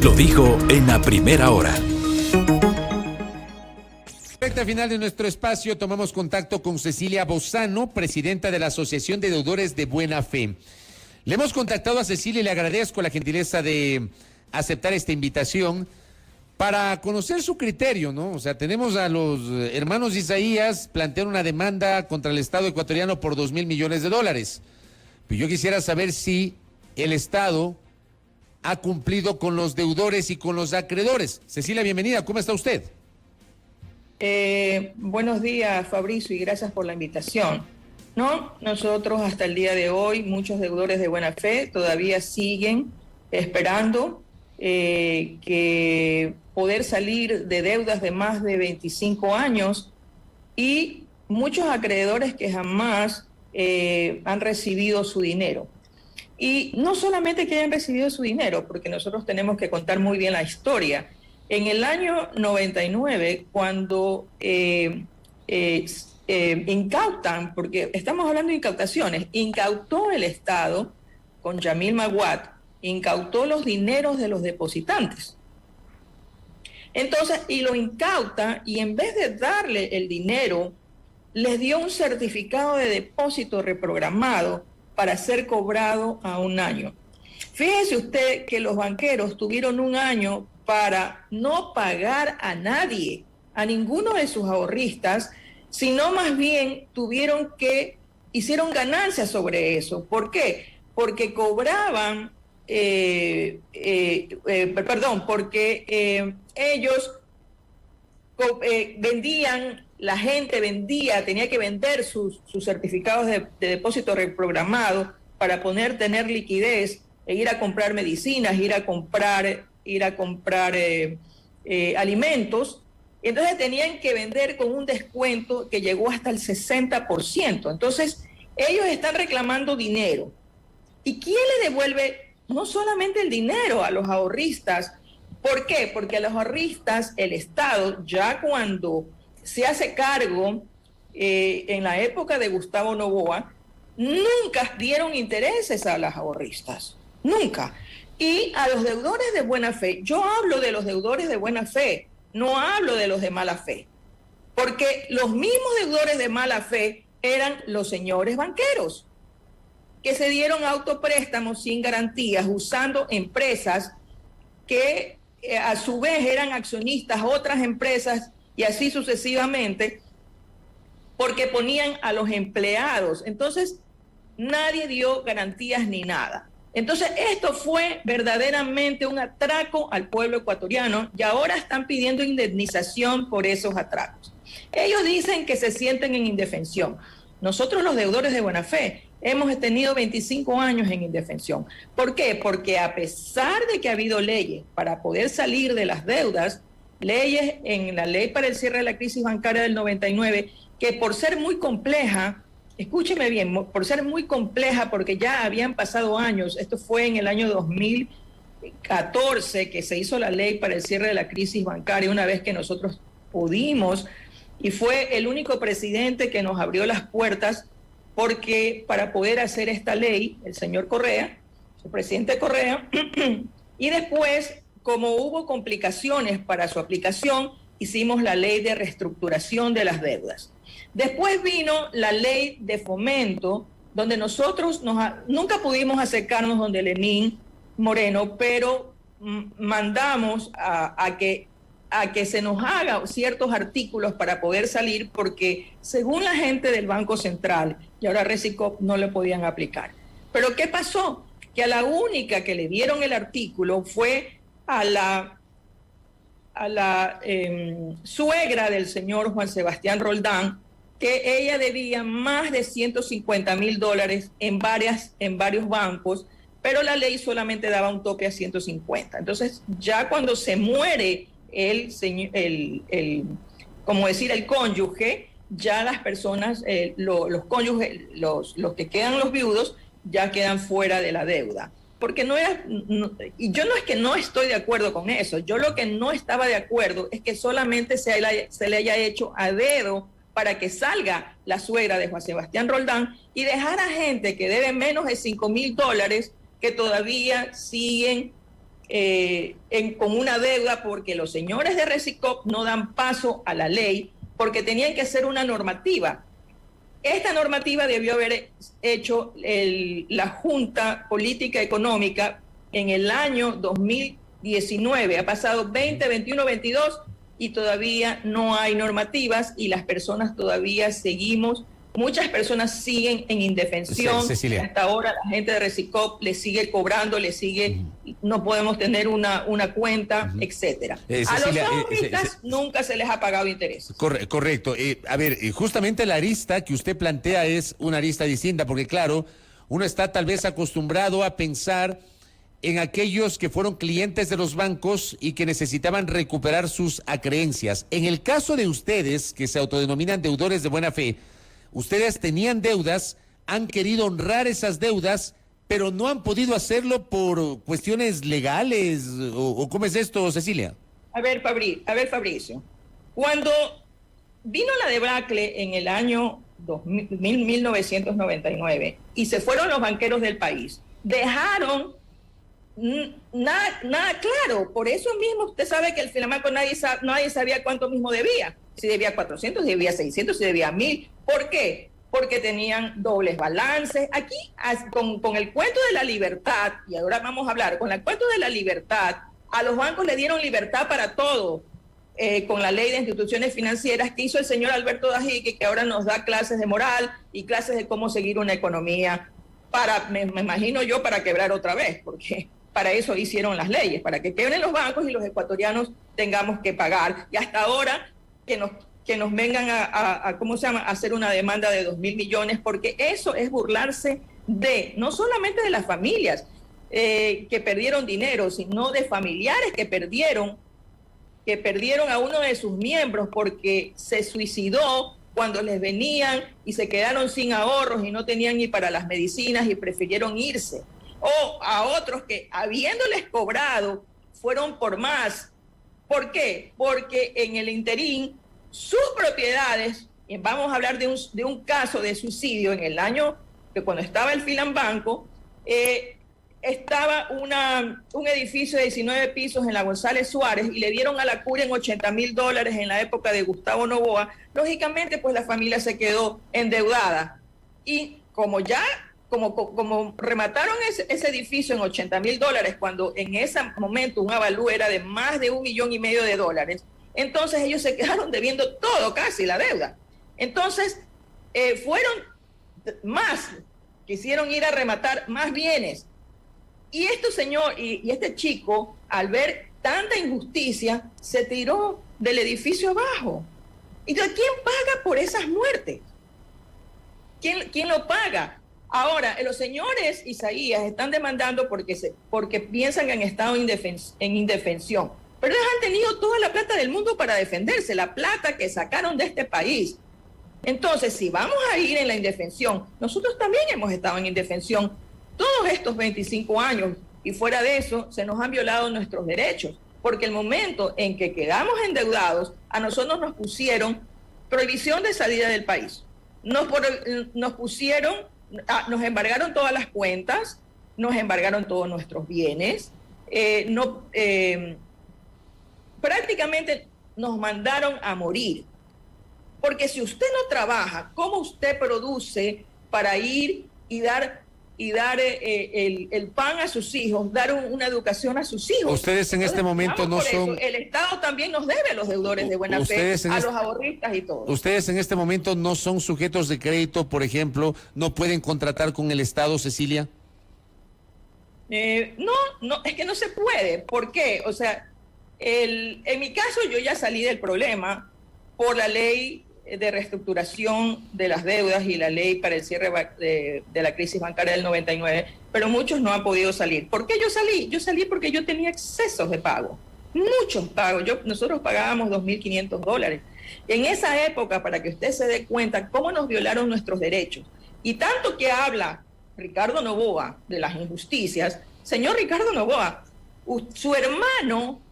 Lo dijo en la primera hora. Recta final de nuestro espacio, tomamos contacto con Cecilia Bozano, presidenta de la Asociación de Deudores de Buena Fe. Le hemos contactado a Cecilia y le agradezco la gentileza de aceptar esta invitación para conocer su criterio, ¿no? O sea, tenemos a los hermanos Isaías plantear una demanda contra el Estado ecuatoriano por $2.000 millones. Pero yo quisiera saber si el Estado ha cumplido con los deudores y con los acreedores. Cecilia, bienvenida, ¿cómo está usted? Buenos días, Fabricio, y gracias por la invitación. No, nosotros hasta el día de hoy, muchos deudores de buena fe todavía siguen esperando que poder salir de deudas de más de 25 años y muchos acreedores que jamás han recibido su dinero. Y no solamente que hayan recibido su dinero, porque nosotros tenemos que contar muy bien la historia. En el año 99, cuando incautan, porque estamos hablando de incautaciones, incautó el Estado con Yamil Maguad, incautó los dineros de los depositantes. Entonces, y lo incauta, y en vez de darle el dinero, les dio un certificado de depósito reprogramado para ser cobrado a un año. Fíjese usted que los banqueros tuvieron un año para no pagar a nadie, a ninguno de sus ahorristas, sino más bien hicieron ganancias sobre eso. ¿Por qué? Porque cobraban, ellos vendían, la gente vendía, tenía que vender sus certificados de depósito reprogramado para tener liquidez e ir a comprar medicinas, ir a comprar alimentos. Entonces tenían que vender con un descuento que llegó hasta el 60%. Entonces ellos están reclamando dinero. ¿Y quién le devuelve no solamente el dinero a los ahorristas? ¿Por qué? Porque a los ahorristas el Estado, ya cuando se hace cargo, en la época de Gustavo Noboa, nunca dieron intereses a los ahorristas, nunca. Y a los deudores de buena fe, yo hablo de los deudores de buena fe, no hablo de los de mala fe, porque los mismos deudores de mala fe eran los señores banqueros, que se dieron autopréstamos sin garantías, usando empresas que a su vez eran accionistas otras empresas y así sucesivamente, porque ponían a los empleados. Entonces, nadie dio garantías ni nada. Entonces, esto fue verdaderamente un atraco al pueblo ecuatoriano y ahora están pidiendo indemnización por esos atracos. Ellos dicen que se sienten en indefensión. Nosotros, los deudores de buena fe, hemos tenido 25 años en indefensión. ¿Por qué? Porque a pesar de que ha habido leyes para poder salir de las deudas, leyes en la ley para el cierre de la crisis bancaria del 99, que por ser muy compleja, escúcheme bien, por ser muy compleja, porque ya habían pasado años, esto fue en el año 2014 que se hizo la ley para el cierre de la crisis bancaria, una vez que nosotros pudimos, y fue el único presidente que nos abrió las puertas, porque para poder hacer esta ley, el señor Correa, el presidente Correa, y después, como hubo complicaciones para su aplicación, hicimos la ley de reestructuración de las deudas. Después vino la ley de fomento, donde nosotros nunca pudimos acercarnos donde Lenín Moreno, pero mandamos a que se nos haga ciertos artículos para poder salir, porque según la gente del Banco Central, y ahora Resicop, no le podían aplicar. Pero ¿qué pasó? Que a la única que le dieron el artículo fue a la suegra del señor Juan Sebastián Roldán, que ella debía más de $150,000 en varios bancos, pero la ley solamente daba un tope a 150. Entonces, ya cuando se muere el cónyuge, ya las personas, los cónyuges, los que quedan los viudos, ya quedan fuera de la deuda. Porque y yo no es que no estoy de acuerdo con eso, yo lo que no estaba de acuerdo es que solamente se le haya hecho a dedo para que salga la suegra de Juan Sebastián Roldán y dejar a gente que debe menos de $5,000 que todavía siguen con una deuda porque los señores de Resicop no dan paso a la ley porque tenían que hacer una normativa. Esta normativa debió haber hecho la Junta Política Económica en el año 2019. Ha pasado 20, 21, 22 y todavía no hay normativas y las personas todavía seguimos. Muchas personas siguen en indefensión. Cecilia. Hasta ahora la gente de Resicop le sigue cobrando, no podemos tener una cuenta, etcétera. A los ahorristas nunca se les ha pagado interés. Correcto. A ver, justamente la arista que usted plantea es una arista distinta, porque claro, uno está tal vez acostumbrado a pensar en aquellos que fueron clientes de los bancos y que necesitaban recuperar sus acreencias. En el caso de ustedes, que se autodenominan deudores de buena fe, ustedes tenían deudas, han querido honrar esas deudas, pero no han podido hacerlo por cuestiones legales, o ¿cómo es esto, Cecilia? A ver, Fabricio, cuando vino la debacle en el año 1999 y se fueron los banqueros del país, dejaron nada claro. Por eso mismo usted sabe que el Filamanco nadie sabía cuánto mismo debía. Si debía 400, si debía 600, si debía 1000. ¿Por qué? Porque tenían dobles balances. Aquí, con el cuento de la libertad, y ahora vamos a hablar, con el cuento de la libertad, a los bancos le dieron libertad para todo, con la ley de instituciones financieras que hizo el señor Alberto Dajique, que ahora nos da clases de moral y clases de cómo seguir una economía me imagino yo, para quebrar otra vez, porque para eso hicieron las leyes, para que quebren los bancos y los ecuatorianos tengamos que pagar. Y hasta ahora que nos vengan a ¿cómo se llama?, a hacer una demanda de 2.000 millones, porque eso es burlarse no solamente de las familias que perdieron dinero, sino de familiares que perdieron a uno de sus miembros porque se suicidó cuando les venían y se quedaron sin ahorros y no tenían ni para las medicinas y prefirieron irse. O a otros que, habiéndoles cobrado, fueron por más. ¿Por qué? Porque en el interín sus propiedades, y vamos a hablar de un caso de suicidio en el año que cuando estaba el Filambanco, estaba un edificio de 19 pisos en la González Suárez y le dieron a la curia en $80,000 en la época de Gustavo Noboa. Lógicamente, pues la familia se quedó endeudada. Y como remataron ese edificio en $80,000, cuando en ese momento un avalúo era de más de $1,5 millones, entonces ellos se quedaron debiendo todo, casi la deuda. Entonces, quisieron ir a rematar más bienes. Y este chico, al ver tanta injusticia, se tiró del edificio abajo. ¿Y quién paga por esas muertes? ¿Quién lo paga? Ahora, los señores Isaías están demandando porque piensan que han estado en indefensión. Pero ellos han tenido toda la plata del mundo para defenderse, la plata que sacaron de este país. Entonces, si vamos a ir en la indefensión, nosotros también hemos estado en indefensión todos estos 25 años, y fuera de eso se nos han violado nuestros derechos, porque el momento en que quedamos endeudados, a nosotros nos pusieron prohibición de salida del país, nos embargaron todas las cuentas, nos embargaron todos nuestros bienes, prácticamente nos mandaron a morir, porque si usted no trabaja, ¿cómo usted produce para ir y dar el pan a sus hijos, dar una educación a sus hijos? Ustedes en este momento no son... El Estado también nos debe a los deudores de buena fe, a los ahorristas y todo. Ustedes en este momento no son sujetos de crédito, por ejemplo, no pueden contratar con el Estado, Cecilia. No, es que no se puede. ¿Por qué? O sea, en mi caso yo ya salí del problema por la ley de reestructuración de las deudas y la ley para el cierre de la crisis bancaria del 99, pero muchos no han podido salir. ¿Por qué yo salí? Yo salí porque yo tenía excesos de pago, muchos pagos. Nosotros pagábamos $2.500. En esa época, para que usted se dé cuenta cómo nos violaron nuestros derechos, y tanto que habla Ricardo Noboa de las injusticias, señor Ricardo Noboa, su hermano,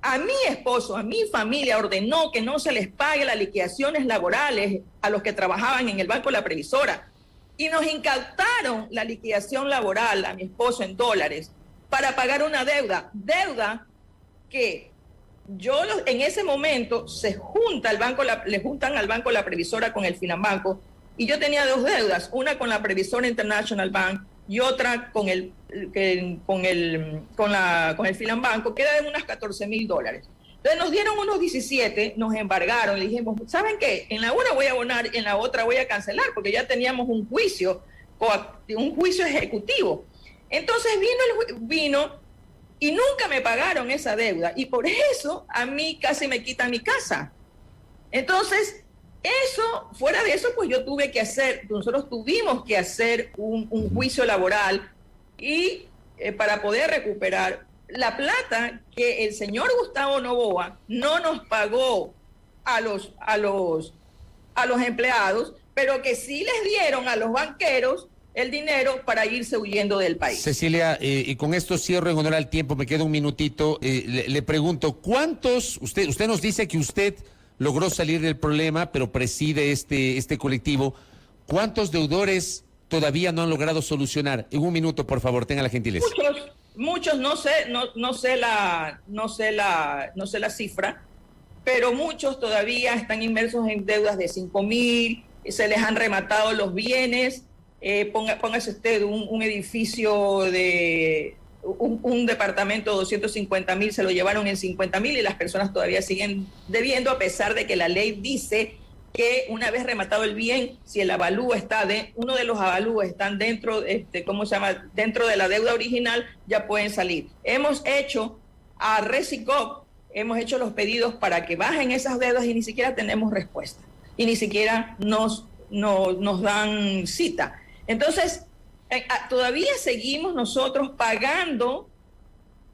a mi esposo, a mi familia, ordenó que no se les pague las liquidaciones laborales a los que trabajaban en el Banco La Previsora. Y nos incautaron la liquidación laboral a mi esposo en dólares. para pagar una deuda que en ese momento le juntan al banco la previsora con el Finanbanco, y yo tenía dos deudas, una con la previsora International Bank y otra con el Finanbanco, que era de unas $14,000. Entonces nos dieron unos 17, nos embargaron, le dijimos, ¿saben qué? En la una voy a abonar, en la otra voy a cancelar, porque ya teníamos un juicio ejecutivo. Entonces vino y nunca me pagaron esa deuda, y por eso a mí casi me quitan mi casa. Entonces, fuera de eso, pues nosotros tuvimos que hacer un juicio laboral y para poder recuperar la plata que el señor Gustavo Noboa no nos pagó a los empleados, pero que sí les dieron a los banqueros el dinero para irse huyendo del país. Cecilia, y con esto cierro en honor al tiempo, me queda un minutito. Le pregunto, ¿cuántos? Usted nos dice que usted logró salir del problema, pero preside este colectivo. ¿Cuántos deudores todavía no han logrado solucionar? En un minuto, por favor, tenga la gentileza. Muchos, no sé la cifra, pero muchos todavía están inmersos en deudas de 5,000, se les han rematado los bienes. Póngase usted un edificio un departamento de 250,000, se lo llevaron en 50,000 y las personas todavía siguen debiendo, a pesar de que la ley dice que una vez rematado el bien, si el avalúo uno de los avalúos están dentro, dentro de la deuda original, ya pueden salir. Hemos hecho a Resicop, hemos hecho los pedidos para que bajen esas deudas y ni siquiera tenemos respuesta. Y ni siquiera nos dan cita. Entonces, todavía seguimos nosotros pagando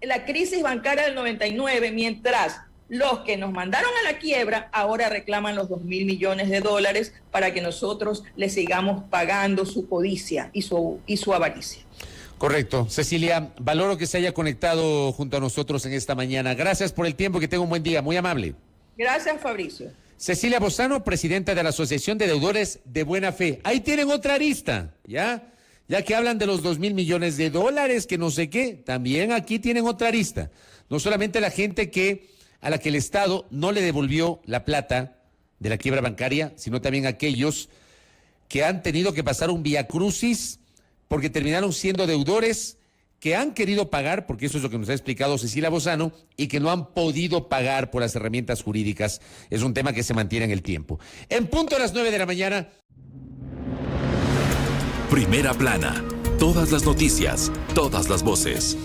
la crisis bancaria del 99, mientras los que nos mandaron a la quiebra ahora reclaman los $2,000 millones para que nosotros les sigamos pagando su codicia y su avaricia. Correcto. Cecilia, valoro que se haya conectado junto a nosotros en esta mañana. Gracias por el tiempo, que tenga un buen día. Muy amable. Gracias, Fabricio. Cecilia Bozano, presidenta de la Asociación de Deudores de Buena Fe. Ahí tienen otra arista, ¿ya? Ya que hablan de los $2,000 millones, que no sé qué, también aquí tienen otra arista. No solamente la gente a la que el Estado no le devolvió la plata de la quiebra bancaria, sino también aquellos que han tenido que pasar un viacrucis porque terminaron siendo deudores que han querido pagar, porque eso es lo que nos ha explicado Cecilia Bozano, y que no han podido pagar por las herramientas jurídicas. Es un tema que se mantiene en el tiempo. En punto a las 9 de la mañana. Primera plana. Todas las noticias, todas las voces.